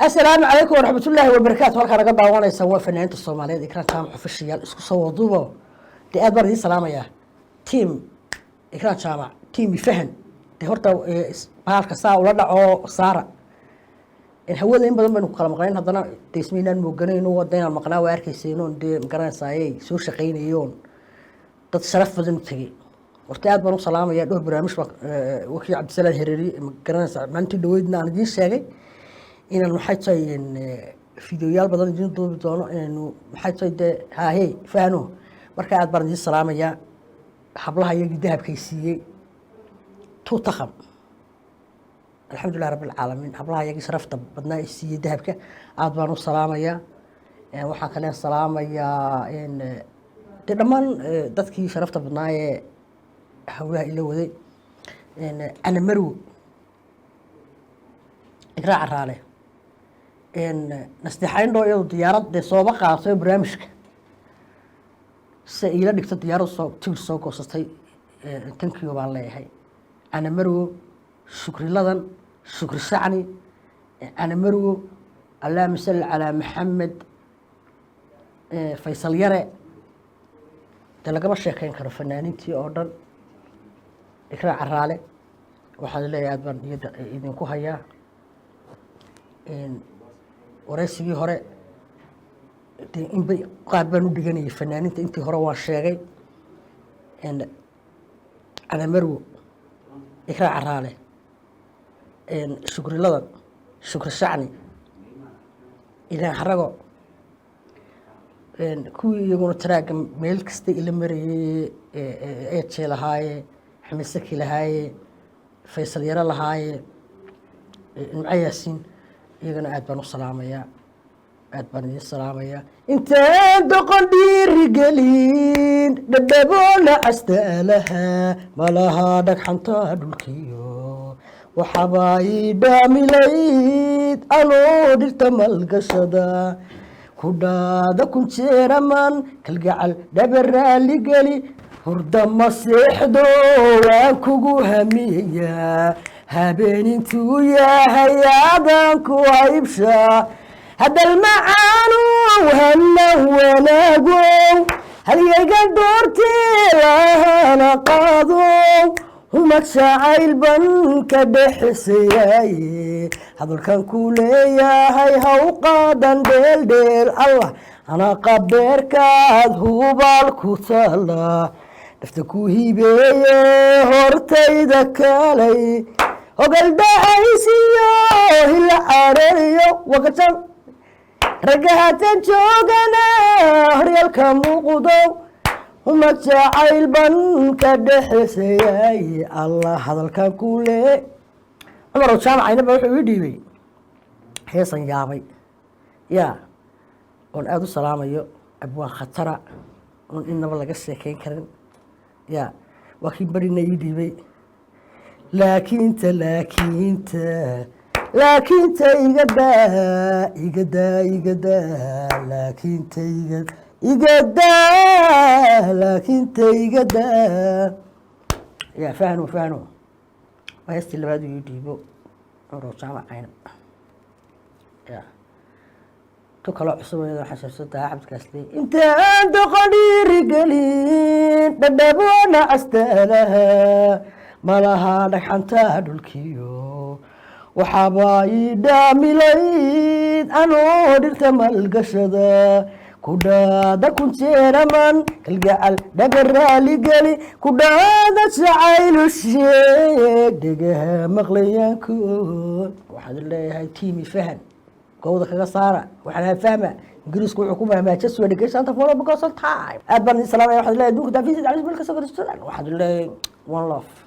السلام عليكم ورحمة الله وبركاته. halkaan naga daawanaysa waa fanaaniinta Soomaaliyeed Ikran Jaamac official isku soo waduubo de aad baan salaamaya team Ikran Jaamac team fahan de horta baalka saa ula dhaco saara in hawada in badan baan ku kala maqnayn hadana deesmiinaan mooganayno wadayna maqnaa waa arkayseeno de magaranaysaay soo shaqeynayoon dad sharaf badan tagay horta aad baan u salaamaya dhowr barnaamij wakii Cabdisalaam Hereeri magaranaysa maanta dhaweydna aan idin sheegay inaan maxay tahay fiidiyoyaal badan idin duubi doono inaynu maxay tahay de haahe faano marka aad baan idin salaamaya hablaha iyaga dahabkay siiyey tuutakham alxamdulillahi rabbil caalamiin hablaha iyaga sharafta badnaa ay siiyey dahabka aad baan u salaamaya waxaan kale salaamayaa de dhammaan dadkii sharafta badnaa ee hawlaha ila waday ana marwo igraac raale nasteexayn dhoo iyadu diyaarad dee sooba qaatay barnaamijka se iila dhigto diyaarad soo tigir soo goosatay tankiyo baan leeyahay ana marwo shukri ladan shukri shacni ana marwo allaahuma salli calaa maxamed faysal yare dee lagama sheekayn karo fanaaniintii oo dhan ikraac raale waxaan leeyahay aad baan idinku hayaa waraysigii hore inbay qaar baan u dhiganayay fanaaniinta intii hore waan sheegay ana marwo ikraac raale shukri ladan shukri shacni ilaan xarago kuwii iyaguna taraaga meel kasta ila marayay eejee lahaaye xamed saki lahaaye faysal yare lahaaye nimco yaasiin iyagana aad baan u salaamayaa aad baan idin salaamayaa intaan doqon dhiirigelin dhadhaboona castaalaha malaha dhagxanta dhulkiyo waxabaa ii dhaamilayd anoo dhirta malgashada ku dhaada kun jeeraman kalgacal dhabaraaligeli hurda ma seexdo waan kugu hamiyayaa habeenintuu yahay aadaan ku haybshaa hadal macaanu hanan wanaagow halyayga doortee lahana qaadow humad jacayl ban ka dhexisayaaye hadalkan ku leeyahay ha u qaadan dheeldheel allah anaa qabeerkaad hubaal ku taala dhafta ku hibeeye hortayda kalay ogal dhacaysiyo hila careeriyo waqtan ragahatan joogana horyaalka muuqdow humad jacayl ban ka dhexisayay allah hadalkan ku lee cumar jaamacaynaba wuxuu ii dhiibay heesan yaabay yaa oon aada u salaamayo abwaan khatara oon inaba laga sheekayn karin yaa waa kii barina ii dhiibay laakiinta igadaa laakiinta igadaa yaa fahno waa heestii labaad ii dhiibo cumar jaamacayna yaa tu kaloo cusub xasuusadaa cabdikaasle intaan doqon dhiirigelin dhadhaboona castaalaha malaha dhagxanta dhulkiyo waxaabaa ii dhaamilayd anoo dhirta malgashada ku dhaada kun jeeraman kalgacal dhagaraaligeli ku dhaada jacaylu sheeg dhegaha maqlayaankood waxaad leeyahay tiimi fahan gowda kaga saara waxaan fahma ingiriisku wuxuu ku fahmaa just when education follow because of time aad baan idin salaamaya waxaad leeyahay adduunka daafiyada calisbilka soo garistoodan waxaad leeyahay one love